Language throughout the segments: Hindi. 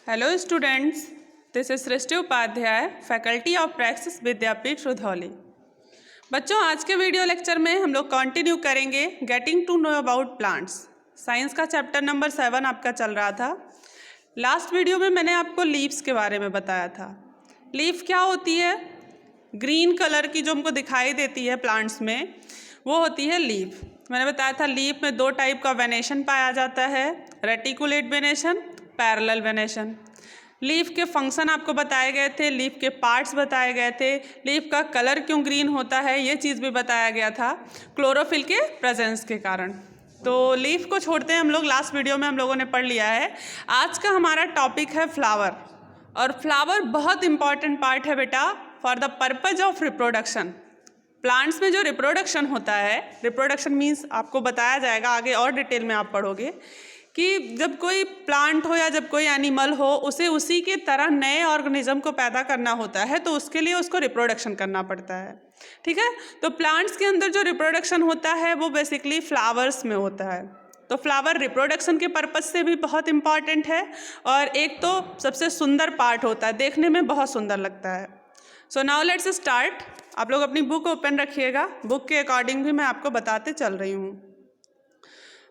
Hello students, this is Srishti Upadhyay, faculty of practice Vidyapeeth Rudhauli. बच्चों, आज के वीडियो लेक्चर में हम लोग कंटिन्यू करेंगे getting to know about plants. Science का चैप्टर नंबर 7 आपका चल रहा था। लास्ट वीडियो में मैंने आपको लीव्स के बारे में बताया था। लीफ क्या होती है? ग्रीन कलर की जो हमको दिखाई देती है प्लांट्स में, वो होती है लीफ। मैंने बताया था लीफ में दो टाइप का वेनेशन पाया जाता है, reticulate venation, parallel venation. Leaf के फंक्शन आपको बताए गए थे, लीफ के पार्ट्स बताए गए थे, लीफ का कलर क्यों ग्रीन होता है ये चीज़ भी बताया गया था क्लोरोफिल के प्रेजेंस के कारण। तो लीफ को छोड़ते हैं हम लोग, लास्ट वीडियो में हम लोगों ने पढ़ लिया है। आज का हमारा टॉपिक है फ्लावर, और फ्लावर बहुत इंपॉर्टेंट पार्ट है बेटा for the purpose of reproduction. Plants में जो रिप्रोडक्शन होता है, रिप्रोडक्शन मीन्स आपको बताया जाएगा आगे और डिटेल में आप पढ़ोगे कि जब कोई प्लांट हो या जब कोई एनिमल हो, उसे उसी के तरह नए ऑर्गेनिज्म को पैदा करना होता है, तो उसके लिए उसको रिप्रोडक्शन करना पड़ता है। ठीक है, तो प्लांट्स के अंदर जो रिप्रोडक्शन होता है वो बेसिकली फ्लावर्स में होता है। तो फ्लावर रिप्रोडक्शन के पर्पज से भी बहुत इम्पॉर्टेंट है, और एक तो सबसे सुंदर पार्ट होता है, देखने में बहुत सुंदर लगता है। So now let's start. आप लोग अपनी बुक ओपन रखिएगा, बुक के अकॉर्डिंग भी मैं आपको बताते चल रही हूँ।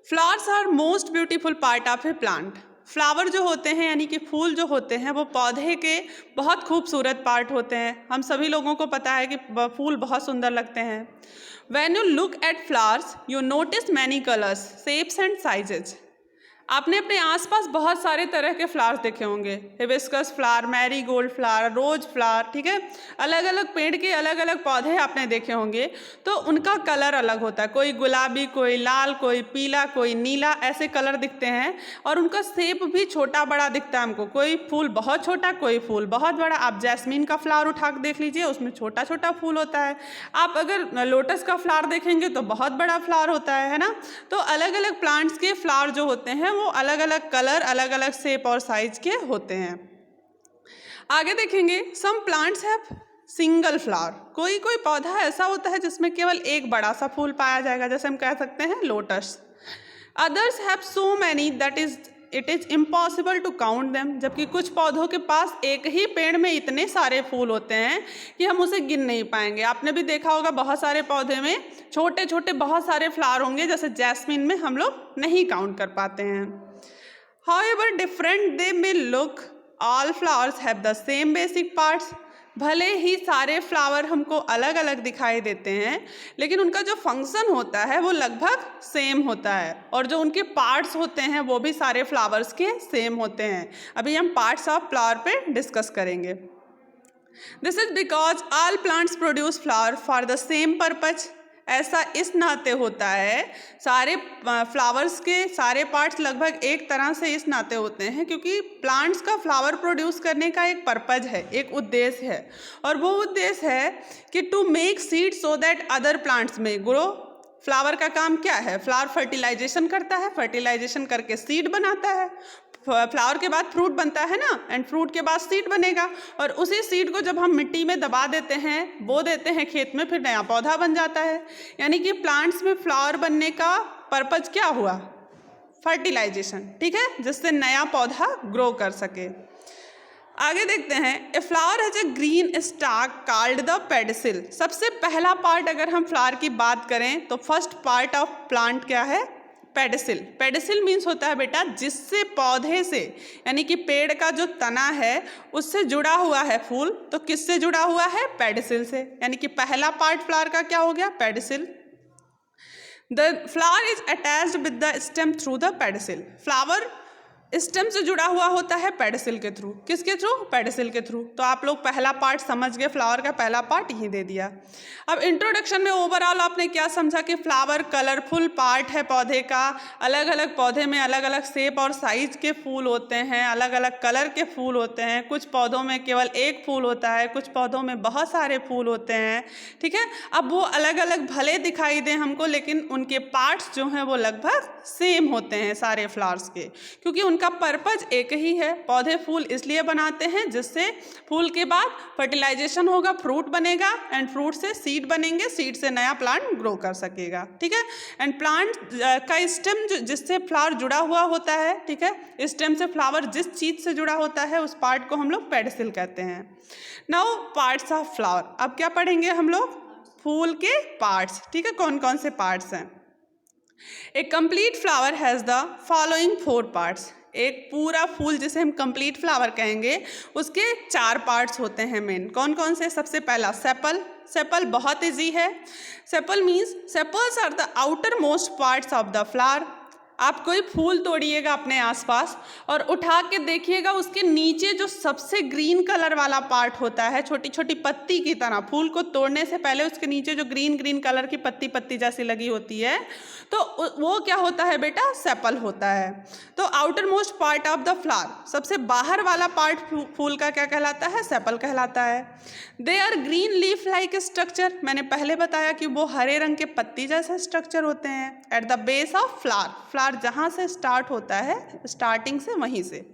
Flowers are most beautiful part of a plant. Flower जो होते हैं यानी कि फूल जो होते हैं वो पौधे के बहुत खूबसूरत पार्ट होते हैं। हम सभी लोगों को पता है कि फूल बहुत सुंदर लगते हैं। When you look at flowers you notice many colours, shapes and sizes. आपने अपने आसपास बहुत सारे तरह के फ्लावर्स देखे होंगे, hibiscus flower, marigold flower, rose flower, ठीक है, अलग अलग पेड़ के अलग अलग पौधे आपने देखे होंगे। तो उनका कलर अलग होता है, कोई गुलाबी, कोई लाल, कोई पीला, कोई नीला, ऐसे कलर दिखते हैं। और उनका शेप भी छोटा बड़ा दिखता है हमको, कोई फूल बहुत छोटा, कोई फूल बहुत बड़ा। आप जैस्मीन का फ्लावर उठा के देख लीजिए, उसमें छोटा छोटा फूल होता है। आप अगर लोटस का फ्लावर देखेंगे तो बहुत बड़ा फ्लावर होता है ना। तो अलग अलग प्लांट्स के फ्लावर जो होते हैं वो अलग अलग कलर, अलग अलग शेप और साइज के होते हैं। आगे देखेंगे, some plants have single flower. कोई कोई पौधा ऐसा होता है जिसमें केवल एक बड़ा सा फूल पाया जाएगा, जैसे हम कह सकते हैं lotus. Others have so many that it is impossible to count them. जबकि कुछ पौधों के पास एक ही पेड़ में इतने सारे फूल होते हैं कि हम उसे गिन नहीं पाएंगे। आपने भी देखा होगा बहुत सारे पौधे में छोटे छोटे बहुत सारे फ्लावर होंगे, जैसे जैस्मिन में हम लोग नहीं काउंट कर पाते हैं। However different they may look, all flowers have the same basic parts. भले ही सारे फ्लावर हमको अलग अलग दिखाई देते हैं, लेकिन उनका जो फंक्शन होता है वो लगभग सेम होता है, और जो उनके पार्ट्स होते हैं वो भी सारे फ्लावर्स के सेम होते हैं। अभी हम पार्ट्स ऑफ फ्लावर पे डिस्कस करेंगे। This is because all plants produce flower for the same purpose. ऐसा इस नाते होता है, सारे फ्लावर्स के सारे पार्ट्स लगभग एक तरह से इस नाते होते हैं क्योंकि प्लांट्स का फ्लावर प्रोड्यूस करने का एक पर्पज है, एक उद्देश्य है, और वो उद्देश्य है कि to make seed so that other plants में ग्रो। फ्लावर का काम क्या है? फ्लावर फर्टिलाइजेशन करता है, फर्टिलाइजेशन करके सीड बनाता है। फ्लावर के बाद फ्रूट बनता है ना, एंड फ्रूट के बाद सीड बनेगा, और उसी सीड को जब हम मिट्टी में दबा देते हैं, बो देते हैं खेत में, फिर नया पौधा बन जाता है। यानी कि प्लांट्स में फ्लावर बनने का पर्पज क्या हुआ? फर्टिलाइजेशन, ठीक है, जिससे नया पौधा ग्रो कर सके। आगे देखते हैं, a flower has a green stock called the pedicel. सबसे पहला पार्ट अगर हम फ्लावर की बात करें तो फर्स्ट पार्ट ऑफ प्लांट क्या है? पेडिसिल। पेडिसिल मीन्स होता है बेटा जिससे पौधे से यानी कि पेड़ का जो तना है उससे जुड़ा हुआ है फूल। तो किससे जुड़ा हुआ है? पेडिसिल से। यानी कि पहला पार्ट फ्लावर का क्या हो गया? Pedicel. The flower is attached with the stem through the pedicel. Flower stem से जुड़ा हुआ होता है पेडिसिल के थ्रू। किसके थ्रू? पेडिसिल के थ्रू। तो आप लोग पहला पार्ट समझ गए, फ्लावर का पहला पार्ट यही दे दिया। अब इंट्रोडक्शन में ओवरऑल आपने क्या समझा कि फ्लावर कलरफुल पार्ट है पौधे का। अलग अलग पौधे में अलग अलग शेप और साइज के फूल होते हैं, अलग अलग कलर के फूल होते हैं। कुछ पौधों में केवल एक फूल होता है, कुछ पौधों में बहुत सारे फूल होते हैं, ठीक है। अब वो अलग अलग भले दिखाई दें हमको, लेकिन उनके पार्ट्स जो हैं वो लगभग सेम होते हैं सारे फ्लावर्स के, क्योंकि उनका का पर्पज एक ही है, पौधे फूल इसलिए बनाते हैं जिससे फूल के बाद फर्टिलाइजेशन होगा, फ्रूट बनेगा एंड फ्रूट से सीड बनेंगे, सीड से नया प्लांट ग्रो कर सकेगा, ठीक है। एंड प्लांट का स्टेम जिससे फ्लावर जुड़ा हुआ होता है, ठीक है, स्टेम से फ्लावर जिस चीज से जुड़ा होता है उस पार्ट को हम लोग पेडिसिल कहते हैं। नाउ पार्ट्स ऑफ फ्लावर, अब क्या पढ़ेंगे हम लोग, फूल के पार्ट्स, ठीक है, कौन कौन से पार्ट्स हैं। A complete flower has the following 4 parts, एक पूरा फूल जिसे हम कंप्लीट फ्लावर कहेंगे उसके 4 पार्ट्स होते हैं मेन। कौन कौन से, सबसे पहला सेपल, सेपल बहुत इजी है। Sepal means sepals are the outermost parts of the flower. आप कोई फूल तोड़िएगा अपने आसपास और उठा के देखिएगा उसके नीचे जो सबसे ग्रीन कलर वाला पार्ट होता है, छोटी छोटी पत्ती की तरह, फूल को तोड़ने से पहले उसके नीचे जो ग्रीन ग्रीन कलर की पत्ती पत्ती जैसी लगी होती है, तो वो क्या होता है बेटा, सेपल होता है। तो outer most part of the flower, सबसे बाहर वाला पार्ट फूल का क्या कहलाता है, सेपल कहलाता है। They are green leaf like structure, मैंने पहले बताया कि वो हरे रंग के पत्ती जैसे स्ट्रक्चर होते हैं। At the base of flower, flower जहाँ से स्टार्ट होता है, स्टार्टिंग से वहीं से।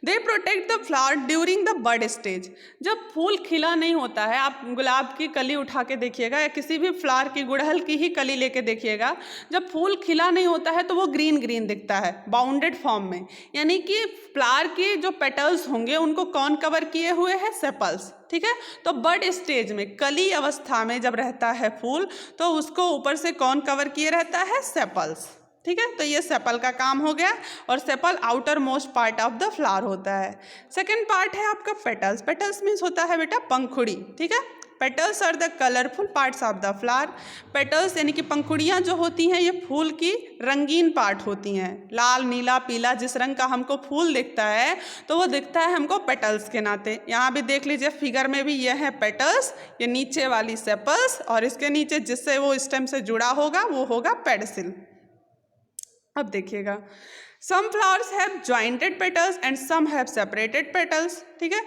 They protect the flower during the bud stage, जब फूल खिला नहीं होता है, आप गुलाब की कली उठा के देखिएगा या किसी भी फ्लावर की, गुड़हल की ही कली लेके देखिएगा, जब फूल खिला नहीं होता है तो वो ग्रीन ग्रीन दिखता है बाउंडेड फॉर्म में, यानी कि फ्लावर के जो पेटल्स होंगे उनको कौन कवर किए हुए हैं, सेपल्स, ठीक है। तो बड स्टेज में, कली अवस्था में जब रहता है फूल तो उसको ऊपर से कौन कवर किए रहता है, सेपल्स, ठीक है। तो ये सेपल का काम हो गया और sepal outer most part of the flower होता है। सेकंड पार्ट है आपका पेटल्स, पेटल्स मीन्स होता है बेटा पंखुड़ी, ठीक है। Petals are the colourful parts of the flower, petals यानी कि पंखुड़ियाँ जो होती हैं ये फूल की रंगीन पार्ट होती हैं, लाल नीला पीला जिस रंग का हमको फूल दिखता है तो वो दिखता है हमको पेटल्स के नाते। यहाँ भी देख लीजिए फिगर में भी ये है पेटल्स, ये नीचे वाली सेपल्स और इसके नीचे जिससे वो स्टेम से जुड़ा होगा वो होगा पेडिसिल। अब देखिएगा, some flowers have jointed petals and some have separated petals, ठीक है।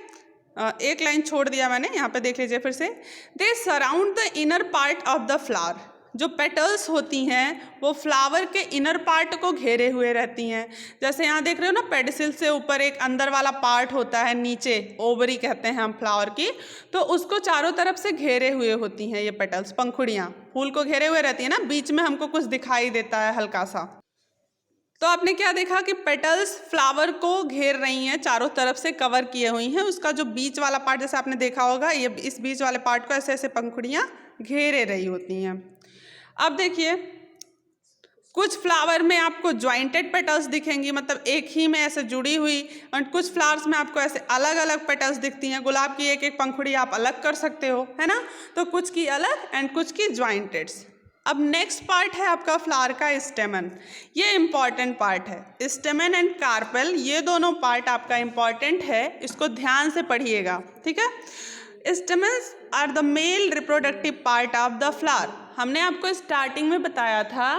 एक लाइन छोड़ दिया मैंने, यहाँ पे देख लीजिए फिर से। They surround the inner part of the flower, जो पेटल्स होती हैं वो फ्लावर के इनर पार्ट को घेरे हुए रहती हैं। जैसे यहाँ देख रहे हो ना, पेडिसिल से ऊपर एक अंदर वाला पार्ट होता है, नीचे ओवरी कहते हैं हम फ्लावर की, तो उसको चारों तरफ से घेरे हुए होती हैं ये पेटल्स, पंखुड़ियाँ फूल को घेरे हुए रहती है ना, बीच में हमको कुछ दिखाई देता है हल्का सा। तो आपने क्या देखा कि पेटल्स फ्लावर को घेर रही हैं, चारों तरफ से कवर किए हुई हैं, उसका जो बीच वाला पार्ट जैसे आपने देखा होगा, ये इस बीच वाले पार्ट को ऐसे ऐसे पंखुड़ियाँ घेरे रही होती हैं। अब देखिए, कुछ फ्लावर में आपको ज्वाइंटेड पेटल्स दिखेंगी, मतलब एक ही में ऐसे जुड़ी हुई, और कुछ फ्लावर्स में आपको ऐसे अलग अलग पेटल्स दिखती हैं। गुलाब की एक एक पंखुड़ी आप अलग कर सकते हो, है ना, तो कुछ की अलग एंड कुछ की ज्वाइंटेड्स। अब नेक्स्ट पार्ट है आपका फ्लावर का स्टेमन, ये इंपॉर्टेंट पार्ट है। स्टेमन एंड कार्पेल ये दोनों पार्ट आपका इंपॉर्टेंट है, इसको ध्यान से पढ़िएगा, ठीक है। Stamens are the male reproductive part of the flower. हमने आपको स्टार्टिंग में बताया था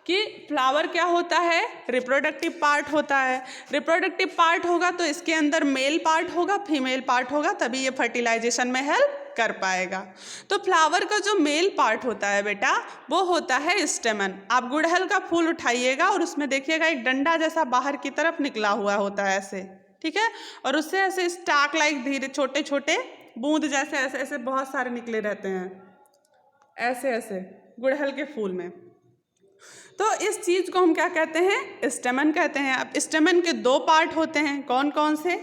कि फ्लावर क्या होता है, रिप्रोडक्टिव पार्ट होता है। रिप्रोडक्टिव पार्ट होगा तो इसके अंदर मेल पार्ट होगा, फीमेल पार्ट होगा, तभी ये फर्टिलाइजेशन में हेल्प कर पाएगा। तो फ्लावर का जो मेल पार्ट होता है बेटा वो होता है स्टेमन। आप गुड़हल का फूल उठाइएगा और उसमें देखिएगा एक डंडा जैसा बाहर की तरफ निकला हुआ होता है ऐसे, ठीक है, और उससे ऐसे स्टाक लाइक धीरे छोटे छोटे बूंद जैसे ऐसे ऐसे बहुत सारे निकले रहते हैं, ऐसे ऐसे गुड़हल के फूल में। तो इस चीज़ को हम क्या कहते हैं, स्टेमन कहते हैं। अब स्टेमन के 2 पार्ट होते हैं, कौन कौन से,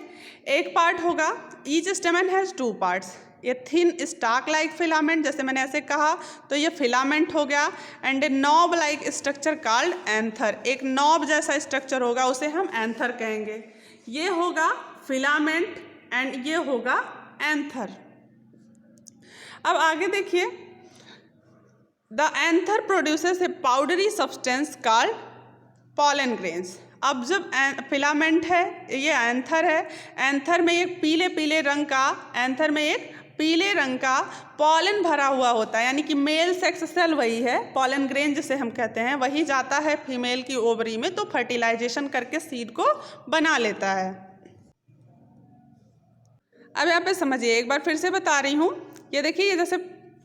एक पार्ट होगा, ईच स्टेमन हैज़ 2 पार्ट्स, ये थिन स्टाक लाइक फिलामेंट, जैसे मैंने ऐसे कहा तो ये फिलामेंट हो गया, and A knob like structure called anther, एक नॉब जैसा स्ट्रक्चर होगा उसे हम एंथर कहेंगे। ये होगा फिलामेंट एंड ये होगा एंथर। अब आगे देखिए, the anther produces A powdery substance called pollen grains. अब जब फिलामेंट है, ये एंथर है, एंथर में एक पीले पीले रंग का, एंथर में एक पीले रंग का पॉलन भरा हुआ होता है, यानी कि मेल सेक्स सेल वही है, पॉलन ग्रेन जिसे हम कहते हैं, वही जाता है फीमेल की ओवरी में, तो फर्टिलाइजेशन करके सीड को बना लेता है। अब यहाँ पे समझिए, एक बार फिर से बता रही हूँ, ये देखिए, ये जैसे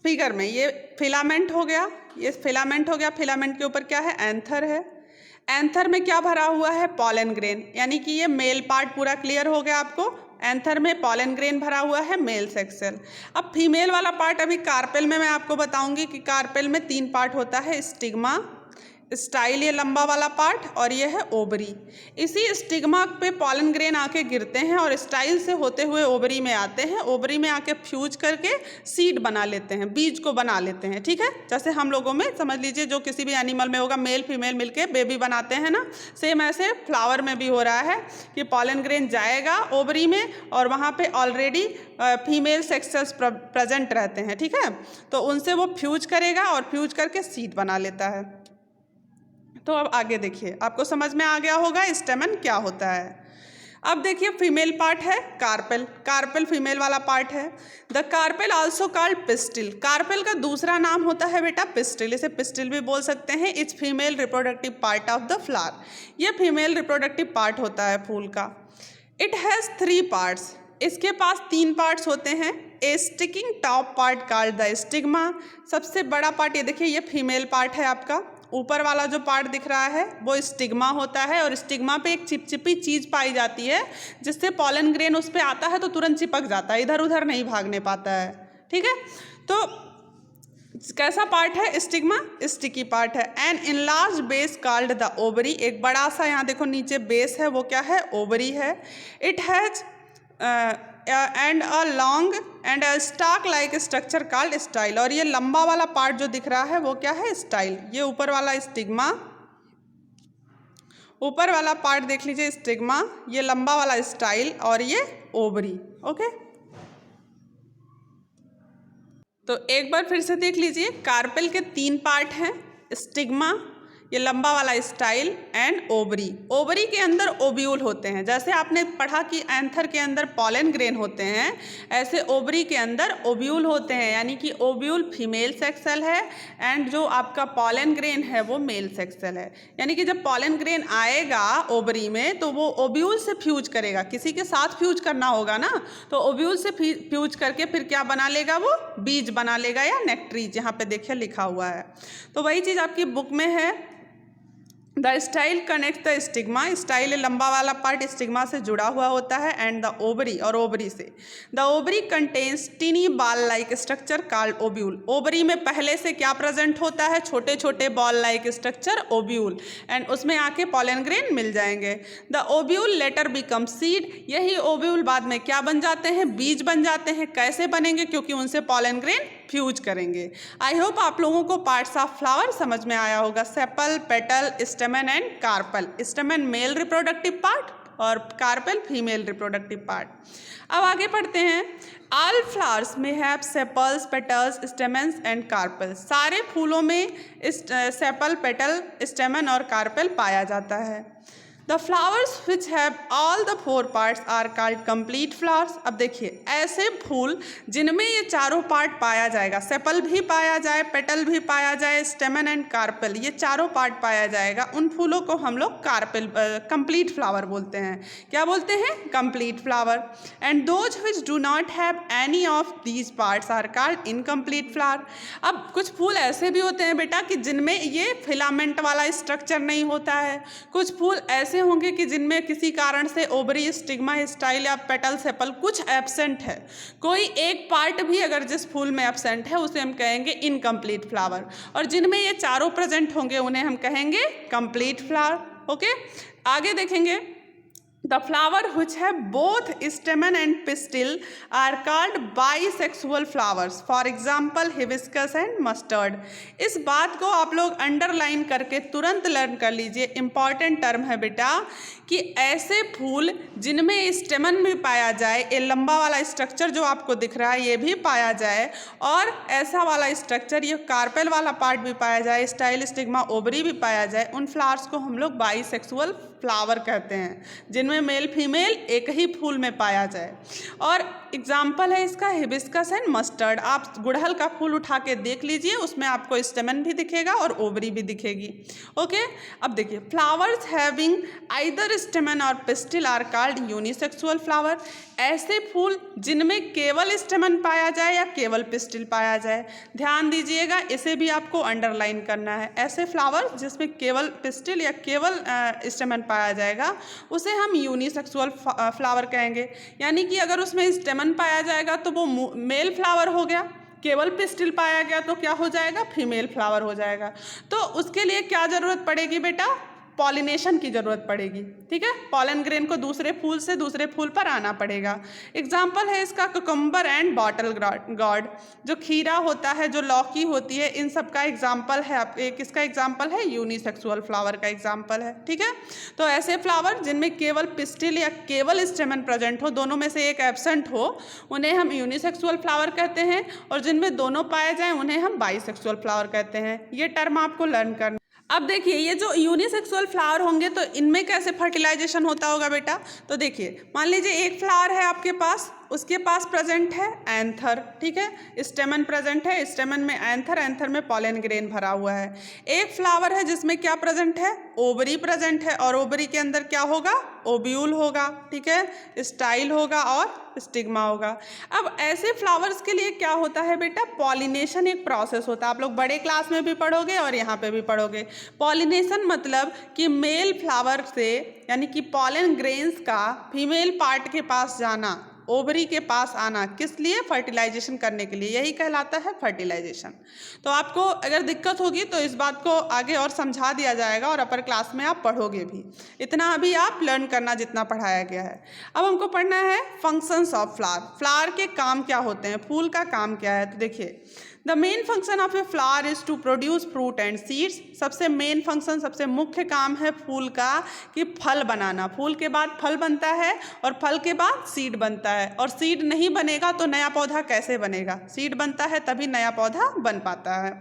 फिगर में ये फिलामेंट हो गया, ये फिलामेंट हो गया, फिलामेंट के ऊपर क्या है, एंथर है, एंथर में क्या भरा हुआ है? पॉलन ग्रेन, यानी कि ये मेल पार्ट पूरा क्लियर हो गया आपको। एंथर में पॉलन ग्रेन भरा हुआ है, मेल सेक्स सेल। अब फीमेल वाला पार्ट अभी कार्पेल में मैं आपको बताऊंगी कि कार्पेल में 3 पार्ट होता है, स्टिग्मा, स्टाइल ये लंबा वाला पार्ट, और ये है ओवरी। इसी स्टिग्मा पे पॉलन ग्रेन आके गिरते हैं और स्टाइल से होते हुए ओवरी में आते हैं। ओवरी में आके फ्यूज करके सीड बना लेते हैं, बीज को बना लेते हैं, ठीक है। जैसे हम लोगों में समझ लीजिए जो किसी भी एनिमल में होगा, मेल फीमेल मिलके बेबी बनाते हैं ना, सेम ऐसे फ्लावर में भी हो रहा है कि पॉलन ग्रेन जाएगा ओवरी में और वहाँ पे already female sex cells present रहते हैं, ठीक है। तो उनसे वो फ्यूज करेगा और फ्यूज करके सीड बना लेता है। तो अब आगे देखिए, आपको समझ में आ गया होगा स्टेमन क्या होता है। अब देखिए फीमेल पार्ट है कार्पेल, कार्पेल फीमेल वाला पार्ट है। The carpel also called pistil, carpel का दूसरा नाम होता है बेटा पिस्टिल, इसे पिस्टिल भी बोल सकते हैं। It's female reproductive part of the flower, ये फीमेल रिप्रोडक्टिव पार्ट होता है फूल का। इट हैज़ 3 पार्ट्स, इसके पास 3 पार्ट्स होते हैं। A sticking top part called the stigma, सबसे बड़ा पार्ट ये देखिए, ये फीमेल पार्ट है आपका। ऊपर वाला जो पार्ट दिख रहा है वो स्टिग्मा होता है, और स्टिग्मा पे एक चिपचिपी चीज़ पाई जाती है जिससे पॉलन ग्रेन उस पर आता है तो तुरंत चिपक जाता है, इधर उधर नहीं भागने पाता है, ठीक है। तो कैसा पार्ट है? स्टिग्मा, स्टिकी पार्ट है। An enlarge base called the ovary, एक बड़ा सा यहाँ देखो नीचे बेस है, वो क्या है? ओवरी है। It has and a long and a stock like structure called style, और ये लंबा वाला पार्ट जो दिख रहा है वो क्या है? स्टाइल। ये ऊपर वाला स्टिग्मा, ऊपर वाला पार्ट देख लीजिए स्टिग्मा, ये लंबा वाला स्टाइल, और ये ओवरी, ओके। तो एक बार फिर से देख लीजिए, कार्पेल के 3 पार्ट हैं, स्टिग्मा, ये लंबा वाला स्टाइल एंड ओवरी। ओवरी के अंदर ओव्यूल होते हैं, जैसे आपने पढ़ा कि एंथर के अंदर पॉलन ग्रेन होते हैं, ऐसे ओवरी के अंदर ओव्यूल होते हैं, यानी कि ओव्यूल फीमेल सेक्स सेल है एंड जो आपका पॉलन ग्रेन है वो मेल सेक्स सेल है। यानी कि जब पॉलन ग्रेन आएगा ओवरी में तो वो ओव्यूल से फ्यूज करेगा, किसी के साथ फ्यूज करना होगा ना, तो ओव्यूल से फ्यूज करके फिर क्या बना लेगा? वो बीज बना लेगा या नेक्ट्रीज, यहाँ पे देखिए लिखा हुआ है। तो वही चीज़ आपकी बुक में है। The style connect the stigma, style लंबा वाला पार्ट स्टिग्मा से जुड़ा हुआ होता है, एंड द ओवरी, और ओवरी से। The ovary contains tiny ball like structure called ovule, ovary में पहले से क्या प्रेजेंट होता है? छोटे छोटे ball like structure, ovule, and उसमें आके पॉलन ग्रेन मिल जाएंगे। The ovule later become seed, यही ओव्यूल बाद में क्या बन जाते हैं? बीज बन जाते हैं। कैसे बनेंगे? क्योंकि उनसे पॉलन ग्रेन फ्यूज करेंगे। आई होप आप लोगों को पार्ट्स ऑफ फ्लावर समझ में आया होगा, sepal, petal, stamen and carpel. Stamen male reproductive part और कार्पेल फीमेल रिप्रोडक्टिव पार्ट। अब आगे पढ़ते हैं। ऑल फ्लावर्स में have sepals, petals, stamens and carpel, सारे फूलों में सेपल, पेटल, स्टेमन और कार्पेल पाया जाता है। The flowers which have all the 4 parts are called complete flowers. अब देखिए, ऐसे फूल जिनमें ये चारों पार्ट पाया जाएगा, सेपल भी पाया जाए, पेटल भी पाया जाए, स्टेमन एंड कार्पेल, ये चारों पार्ट पाया जाएगा, उन फूलों को हम लोग कार्पेल कंप्लीट फ्लावर बोलते हैं। क्या बोलते हैं? Complete flower. And those which do not have any of these parts are called incomplete flower. अब कुछ फूल ऐसे भी होते हैं बेटा कि जिनमें ये फिलामेंट वाला स्ट्रक्चर नहीं होता है, कुछ फूल ऐसे होंगे कि जिनमें किसी कारण से ओवरी, स्टिग्मा, स्टाइल या पेटल, सेपल कुछ एब्सेंट है। कोई एक पार्ट भी अगर जिस फूल में एब्सेंट है उसे हम कहेंगे इनकम्प्लीट फ्लावर, और जिनमें ये चारों प्रेजेंट होंगे उन्हें हम कहेंगे कंप्लीट फ्लावर, ओके। आगे देखेंगे। The flower which have both stamen and pistil are called bisexual flowers. For example, hibiscus and mustard. इस बात को आप लोग अंडरलाइन करके तुरंत लर्न कर लीजिए, इंपॉर्टेंट टर्म है बेटा, कि ऐसे फूल जिनमें स्टेमन भी पाया जाए, ये लंबा वाला स्ट्रक्चर जो आपको दिख रहा है ये भी पाया जाए, और ऐसा वाला स्ट्रक्चर, ये कार्पेल वाला पार्ट भी पाया जाए, स्टाइल, स्टिग्मा, ओवरी भी पाया जाए, उन फ्लावर्स को हम लोग बाइसेक्सुअल फ्लावर कहते हैं, जिनमें जिनमें मेल फीमेल एक ही फूल में पाया जाए। और एग्जाम्पल है इसका हिबिस्कस एंड मस्टर्ड। आप गुड़हल का फूल उठा के देख लीजिए, उसमें आपको स्टेमन भी दिखेगा और ओवरी भी दिखेगी। ओके, अब देखिए फ्लावर्स हैविंग आइदर स्टेमन और pistil are called unisexual flower. ऐसे फूल जिनमें केवल स्टेमन पाया जाए या केवल पिस्टिल पाया जाए, ध्यान दीजिएगा, इसे भी आपको अंडरलाइन करना है। ऐसे फ्लावर जिसमें केवल पिस्टिल या केवल स्टेमन पाया जाएगा उसे हम यूनिसेक्सुअल फ्लावर कहेंगे। यानी कि अगर उसमें स्टेमन पाया जाएगा तो वो मेल फ्लावर हो गया, केवल पिस्टिल पाया गया तो क्या हो जाएगा, फीमेल फ्लावर हो जाएगा। तो उसके लिए क्या ज़रूरत पड़ेगी बेटा, पॉलिनेशन की ज़रूरत पड़ेगी। ठीक है, पॉलन ग्रेन को दूसरे फूल से दूसरे फूल पर आना पड़ेगा। एग्जाम्पल है इसका कुकुम्बर एंड बॉटल गॉर्ड। जो खीरा होता है, जो लौकी होती है, इन सब का एग्जाम्पल है। आपके किसका एग्जाम्पल है, यूनिसेक्सुअल फ्लावर का एग्जाम्पल है। ठीक है, तो ऐसे फ्लावर जिनमें केवल पिस्टिल या केवल स्टेमन प्रेजेंट हो, दोनों में से एक एब्सेंट हो, उन्हें हम यूनिसेक्सुअल फ्लावर कहते हैं। और जिनमें दोनों पाए जाएं उन्हें हम बाइसेक्सुअल फ्लावर कहते हैं। ये टर्म आपको लर्न करना। अब देखिए ये जो यूनिसेक्सुअल फ्लावर होंगे तो इनमें कैसे फर्टिलाइजेशन होता होगा बेटा। तो देखिए मान लीजिए एक फ्लावर है आपके पास, उसके पास प्रेजेंट है एंथर। ठीक है, स्टेमन प्रेजेंट है, स्टेमन में एंथर, एंथर में पॉलन ग्रेन भरा हुआ है। एक फ्लावर है जिसमें क्या प्रेजेंट है, ओवरी प्रेजेंट है, और ओवरी के अंदर क्या होगा, ओब्यूल होगा। ठीक है, स्टाइल होगा और स्टिग्मा होगा। अब ऐसे फ्लावर्स के लिए क्या होता है बेटा, पॉलिनेशन एक प्रोसेस होता है। आप लोग बड़े क्लास में भी पढ़ोगे और यहाँ पे भी पढ़ोगे। पॉलिनेशन मतलब कि मेल फ्लावर से यानी कि पॉलन ग्रेन्स का फीमेल पार्ट के पास जाना, ओवरी के पास आना, किस लिए, फर्टिलाइजेशन करने के लिए, यही कहलाता है फर्टिलाइजेशन। तो आपको अगर दिक्कत होगी तो इस बात को आगे और समझा दिया जाएगा और अपर क्लास में आप पढ़ोगे भी। इतना अभी आप लर्न करना जितना पढ़ाया गया है। अब हमको पढ़ना है फंक्शंस ऑफ फ्लावर। फ्लावर के काम क्या होते हैं, फूल का काम क्या है। तो देखिए the main function of a flower is to produce fruit and seeds. सबसे मेन फंक्शन, सबसे मुख्य काम है फूल का कि फल बनाना। फूल के बाद फल बनता है और फल के बाद सीड बनता है, और सीड नहीं बनेगा तो नया पौधा कैसे बनेगा, सीड बनता है तभी नया पौधा बन पाता है।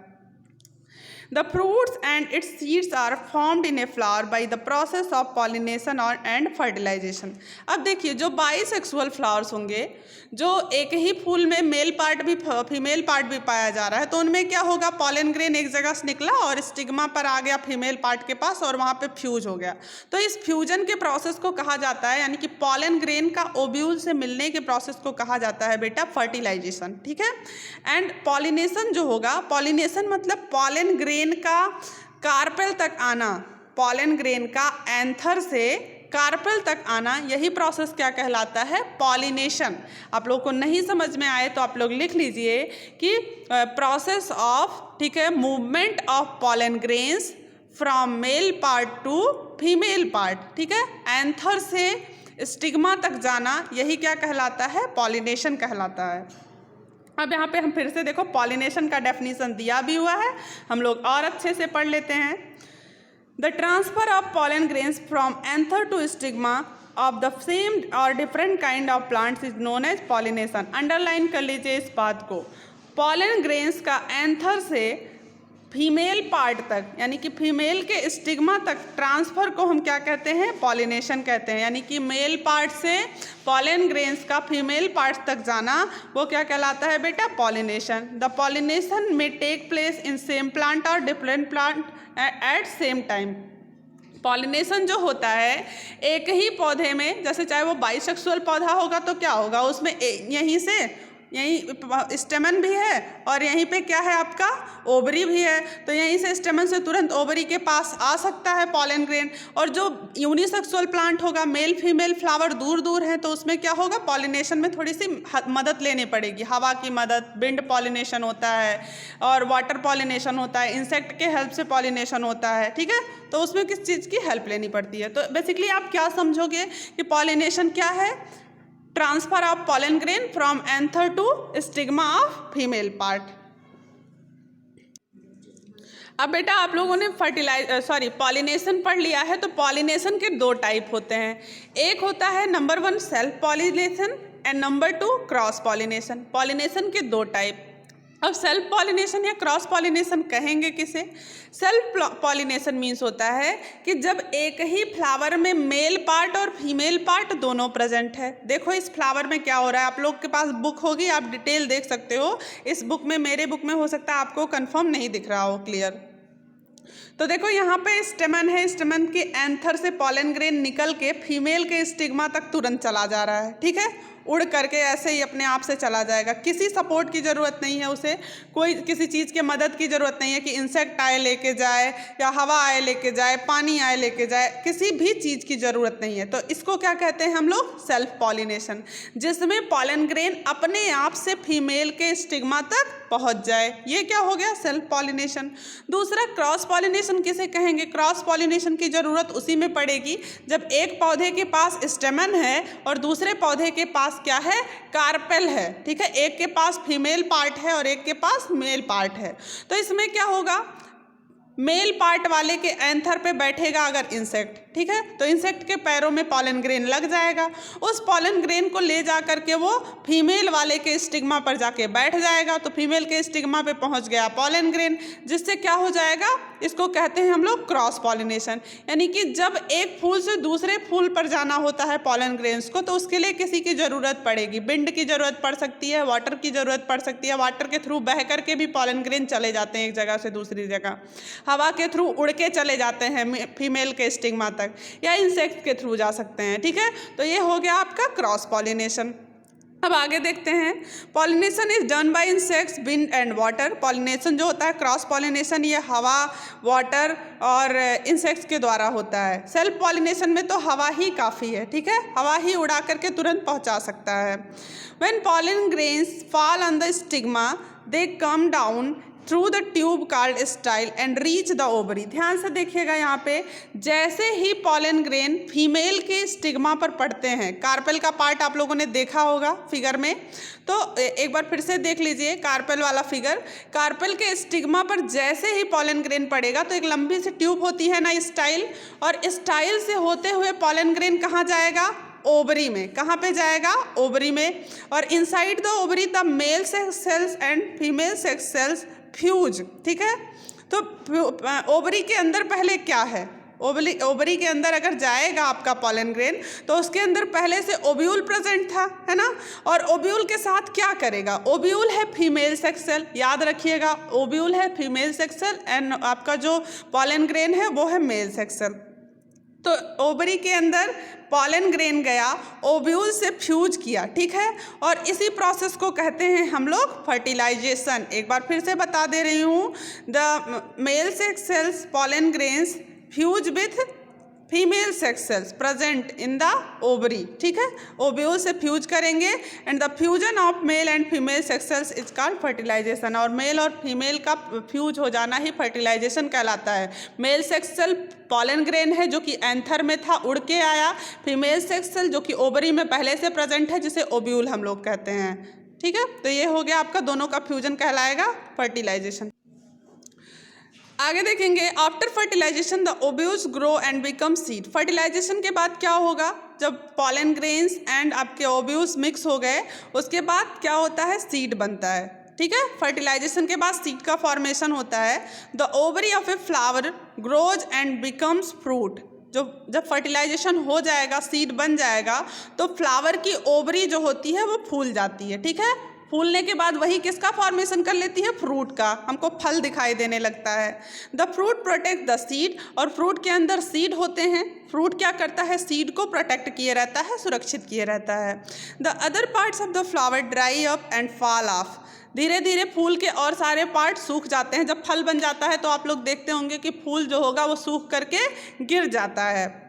The fruits and its seeds are formed in a flower by the process of pollination and fertilization। अब देखिए जो बाइसेक्सुअल फ्लावर्स होंगे, जो एक ही फूल में मेल पार्ट भी फीमेल पार्ट भी पाया जा रहा है, तो उनमें क्या होगा, पॉलन ग्रेन एक जगह से निकला और स्टिग्मा पर आ गया फीमेल पार्ट के पास और वहाँ पे फ्यूज हो गया। तो इस फ्यूजन के प्रोसेस को कहा जाता है, यानी कि पॉलन ग्रेन का ओब्यूल से मिलने के प्रोसेस को कहा जाता है बेटा फर्टिलाइजेशन। ठीक है, एंड पॉलिनेशन जो होगा, पॉलिनेशन मतलब पॉलन ग्रेन का कार्पेल तक आना, पॉलन ग्रेन का एंथर से कार्पेल तक आना, यही प्रोसेस क्या कहलाता है, पॉलिनेशन। आप लोगों को नहीं समझ में आए तो आप लोग लिख लीजिए कि प्रोसेस ऑफ, ठीक है, movement of pollen grains from male part two female part. ठीक है, एंथर से स्टिग्मा तक जाना, यही क्या कहलाता है, पॉलिनेशन कहलाता है। अब यहाँ पे हम फिर से देखो पॉलिनेशन का डेफिनेशन दिया भी हुआ है, हम लोग और अच्छे से पढ़ लेते हैं। The transfer of pollen grains from anther to stigma of the same और different kind of plants is known as pollination. Underline कर लीजिए इस बात को, पॉलन ग्रेन्स का एंथर से फीमेल पार्ट तक, यानी कि फीमेल के स्टिग्मा तक ट्रांसफ़र को हम क्या कहते हैं, पॉलिनेशन कहते हैं। यानी कि मेल पार्ट से पॉलन ग्रेन्स का फीमेल पार्ट तक जाना, वो क्या कहलाता है बेटा, पॉलिनेशन। द पॉलिनेशन में take place in same plant और different plant at same time. Pollination जो होता है एक ही पौधे में, जैसे चाहे वो बाइसेक्सुअल पौधा होगा तो क्या होगा, उसमें यहीं से यहीं स्टेमन भी है और यहीं पे क्या है आपका, ओवरी भी है, तो यहीं से स्टेमन से तुरंत ओवरी के पास आ सकता है पॉलन ग्रेन। और जो यूनिसेक्सुअल प्लांट होगा, मेल फीमेल फ्लावर दूर दूर हैं, तो उसमें क्या होगा, पॉलिनेशन में थोड़ी सी मदद लेनी पड़ेगी, हवा की मदद, विंड पॉलिनेशन होता है और वाटर पॉलिनेशन होता है, इंसेक्ट के हेल्प से पॉलिनेशन होता है। ठीक है, तो उसमें किस चीज़ की हेल्प लेनी पड़ती है। तो बेसिकली आप क्या समझोगे कि पॉलिनेशन क्या है, transfer of pollen grain from anther to stigma of female part. अब बेटा आप लोगों ने पॉलिनेशन पढ़ लिया है, तो पॉलिनेशन के दो टाइप होते हैं। एक होता है number 1 self pollination and number 2 cross pollination. Pollination के दो टाइप। अब सेल्फ पॉलिनेशन या क्रॉस पॉलिनेशन कहेंगे किसे? सेल्फ पॉलिनेशन मीन्स होता है कि जब एक ही फ्लावर में मेल पार्ट और फीमेल पार्ट दोनों प्रेजेंट है। देखो इस फ्लावर में क्या हो रहा है, आप लोग के पास बुक होगी, आप डिटेल देख सकते हो। इस बुक में, मेरे बुक में हो सकता है आपको कंफर्म नहीं दिख रहा हो क्लियर। तो देखो यहाँ पे स्टेमन है, स्टेमन के एंथर से पॉलन ग्रेन निकल के फीमेल के स्टिग्मा तक तुरंत चला जा रहा है, ठीक है, उड़ करके ऐसे ही अपने आप से चला जाएगा। किसी सपोर्ट की ज़रूरत नहीं है उसे, कोई किसी चीज़ के मदद की ज़रूरत नहीं है कि इंसेक्ट आए लेके जाए या हवा आए लेके जाए, पानी आए लेके जाए, किसी भी चीज़ की ज़रूरत नहीं है। तो इसको क्या कहते हैं हम लोग? सेल्फ पॉलिनेशन, जिसमें पॉलन ग्रेन अपने आप से फीमेल के स्टिग्मा तक पहुंच जाए। ये क्या हो गया? Self pollination. दूसरा क्रॉस पॉलिनेशन किसे कहेंगे? क्रॉस पॉलिनेशन की ज़रूरत उसी में पड़ेगी जब एक पौधे के पास स्टेमन है और दूसरे पौधे के पास क्या है? कार्पेल है, ठीक है, एक के पास फीमेल पार्ट है और एक के पास मेल पार्ट है। तो इसमें क्या होगा? मेल पार्ट वाले के एंथर पे बैठेगा अगर इंसेक्ट, ठीक है, तो इंसेक्ट के पैरों में पॉलन ग्रेन लग जाएगा। उस पॉलन ग्रेन को ले जा करके वो फीमेल वाले के स्टिग्मा पर जाके बैठ जाएगा। तो फीमेल के स्टिग्मा पे पहुंच गया पॉलन ग्रेन, जिससे क्या हो जाएगा? इसको कहते हैं हम लोग क्रॉस पॉलिनेशन। यानी कि जब एक फूल से दूसरे फूल पर जाना होता है पॉलन ग्रेन्स को, तो उसके लिए किसी की ज़रूरत पड़ेगी। विंड की ज़रूरत पड़ सकती है, वाटर की ज़रूरत पड़ सकती है। वाटर के थ्रू बह करके भी पॉलन ग्रेन चले जाते हैं एक जगह से दूसरी जगह। हवा के थ्रू उड़ के चले जाते हैं फीमेल के स्टिग्मा तक, या इंसेक्ट के थ्रू जा सकते हैं, ठीक है। तो ये हो गया आपका क्रॉस पॉलिनेशन। अब आगे देखते हैं, pollination is done by insects, wind and water. Pollination जो होता है, क्रॉस पॉलिनेशन, ये हवा, वाटर और इंसेक्ट्स के द्वारा होता है। सेल्फ पॉलिनेशन में तो हवा ही काफ़ी है, ठीक है, हवा ही उड़ा करके तुरंत पहुंचा सकता है। When pollen grains fall on the stigma they come down through the tube called style and reach the ovary. ध्यान से देखिएगा यहाँ पे, जैसे ही पॉलन ग्रेन फीमेल के स्टिग्मा पर पड़ते हैं, कार्पेल का पार्ट आप लोगों ने देखा होगा फिगर में, तो एक बार फिर से देख लीजिए कार्पेल वाला फिगर। कार्पेल के स्टिग्मा पर जैसे ही पॉलन ग्रेन पड़ेगा तो एक लंबी सी ट्यूब होती है ना, स्टाइल, और स्टाइल से होते हुए पॉलन ग्रेन कहाँ जाएगा? ओवरी में। कहाँ पे जाएगा? ओवरी में। और inside the ovary the male sex sales and female sex sales fuse, ठीक है। तो ओवरी के अंदर पहले क्या है? ओवरी के अंदर अगर जाएगा आपका पॉलन ग्रेन तो उसके अंदर पहले से ओव्यूल प्रेजेंट था, है ना, और ओव्यूल के साथ क्या करेगा? ओव्यूल है फीमेल सेक्स सेल, याद रखिएगा, ओव्यूल है फीमेल सेक्स सेल एंड आपका जो पॉलन ग्रेन है वो है मेल सेक्स सेल। तो ओवरी के अंदर पॉलन ग्रेन गया, ओव्यूल से फ्यूज किया, ठीक है, और इसी प्रोसेस को कहते हैं हम लोग फर्टिलाइजेशन। एक बार फिर से बता दे रही हूँ, the male sex cells pollen grains fuse with female sex cells present in the ovary, ठीक है, ओव्यूल से फ्यूज करेंगे and the fusion of male and female sex cells is called fertilisation. और मेल और फीमेल का फ्यूज हो जाना ही फर्टिलाइजेशन कहलाता है। Male sex cell pollen grain है जो कि एंथर में था, उड़ के आया, फीमेल सेक्स सेल जो कि ओवरी में पहले से प्रेजेंट है, जिसे ओव्यूल हम लोग कहते हैं, ठीक है। तो ये हो गया आपका, दोनों का फ्यूजन कहलाएगा फर्टिलाइजेशन। आगे देखेंगे, after fertilisation the ovules grow and become seed. Fertilisation के बाद क्या होगा? जब पॉलन ग्रेन्स एंड आपके ओव्यूल्स मिक्स हो गए, उसके बाद क्या होता है? सीड बनता है, ठीक है। फर्टिलाइजेशन के बाद सीड का फॉर्मेशन होता है। The ovary of a flower grows and becomes fruit. जब फर्टिलाइजेशन हो जाएगा, सीड बन जाएगा, तो फ्लावर की ओवरी जो होती है वो फूल जाती है, ठीक है। फूलने के बाद वही किसका फॉर्मेशन कर लेती है? फ्रूट का, हमको फल दिखाई देने लगता है। The fruit protect the seed, और फ्रूट के अंदर सीड होते हैं। फ्रूट क्या करता है? सीड को प्रोटेक्ट किए रहता है, सुरक्षित किए रहता है। The other parts of the flower dry up and fall of. धीरे धीरे फूल के और सारे पार्ट सूख जाते हैं। जब फल बन जाता है तो आप लोग देखते होंगे कि फूल जो होगा वो सूख करके गिर जाता है।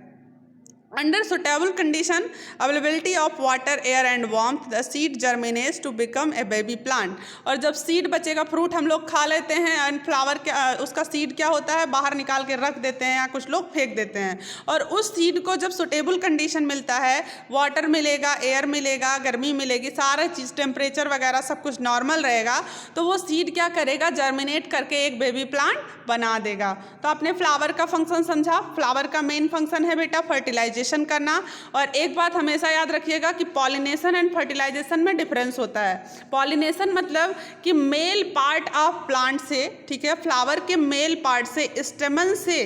Under suitable condition, availability of water, air and warmth, the seed germinates to become a baby plant। और जब सीड बचेगा, फ्रूट हम लोग खा लेते हैं एंड फ्लावर क्या, उसका सीड क्या होता है? बाहर निकाल के रख देते हैं या कुछ लोग फेंक देते हैं। और उस सीड को जब सुटेबल कंडीशन मिलता है, वाटर मिलेगा, एयर मिलेगा, गर्मी मिलेगी, सारा चीज़ टेम्परेचर वगैरह सब कुछ नॉर्मल रहेगा, तो वो सीड क्या करेगा? जर्मिनेट करके एक बेबी प्लांट बना देगा। तो आपने फ्लावर का फंक्शन समझा। फ्लावर का मेन फंक्शन है बेटा फर्टिलाइजेशन फर्टिलाइजेशन करना। और एक बात हमेशा याद रखिएगा कि पॉलिनेशन एंड फर्टिलाइजेशन में डिफरेंस होता है। पॉलिनेशन मतलब कि मेल पार्ट ऑफ प्लांट से, ठीक है, फ्लावर के मेल पार्ट से, स्टेमन से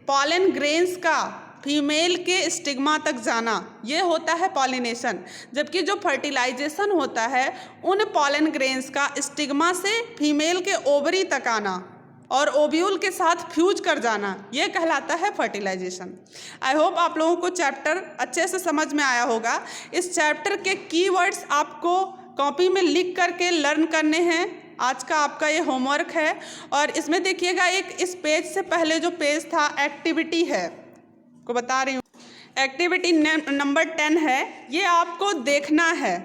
पॉलन ग्रेन्स का फीमेल के स्टिग्मा तक जाना, ये होता है पॉलिनेशन। जबकि जो फर्टिलाइजेशन होता है उन पॉलन ग्रेन्स का स्टिग्मा से फीमेल के ओवरी तक आना और ओव्यूल के साथ फ्यूज कर जाना, ये कहलाता है फर्टिलाइजेशन। आई होप आप लोगों को चैप्टर अच्छे से समझ में आया होगा। इस चैप्टर के कीवर्ड्स आपको कॉपी में लिख करके लर्न करने हैं। आज का आपका ये होमवर्क है। और इसमें देखिएगा, एक इस पेज से पहले जो पेज था एक्टिविटी है, को बता रही हूँ, एक्टिविटी नंबर 10 है, ये आपको देखना है।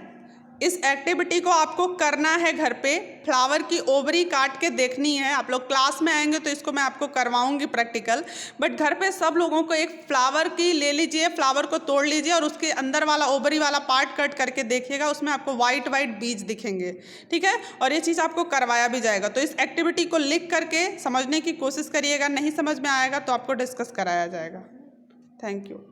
इस एक्टिविटी को आपको करना है घर पे। फ्लावर की ओवरी काट के देखनी है। आप लोग क्लास में आएंगे तो इसको मैं आपको करवाऊंगी प्रैक्टिकल, बट घर पे सब लोगों को एक फ्लावर की ले लीजिए, फ्लावर को तोड़ लीजिए और उसके अंदर वाला ओवरी वाला पार्ट कट करके देखिएगा, उसमें आपको वाइट वाइट बीज दिखेंगे, ठीक है। और ये चीज़ आपको करवाया भी जाएगा। तो इस एक्टिविटी को लिख करके समझने की कोशिश करिएगा। नहीं समझ में आएगा तो आपको डिस्कस कराया जाएगा। Thank you.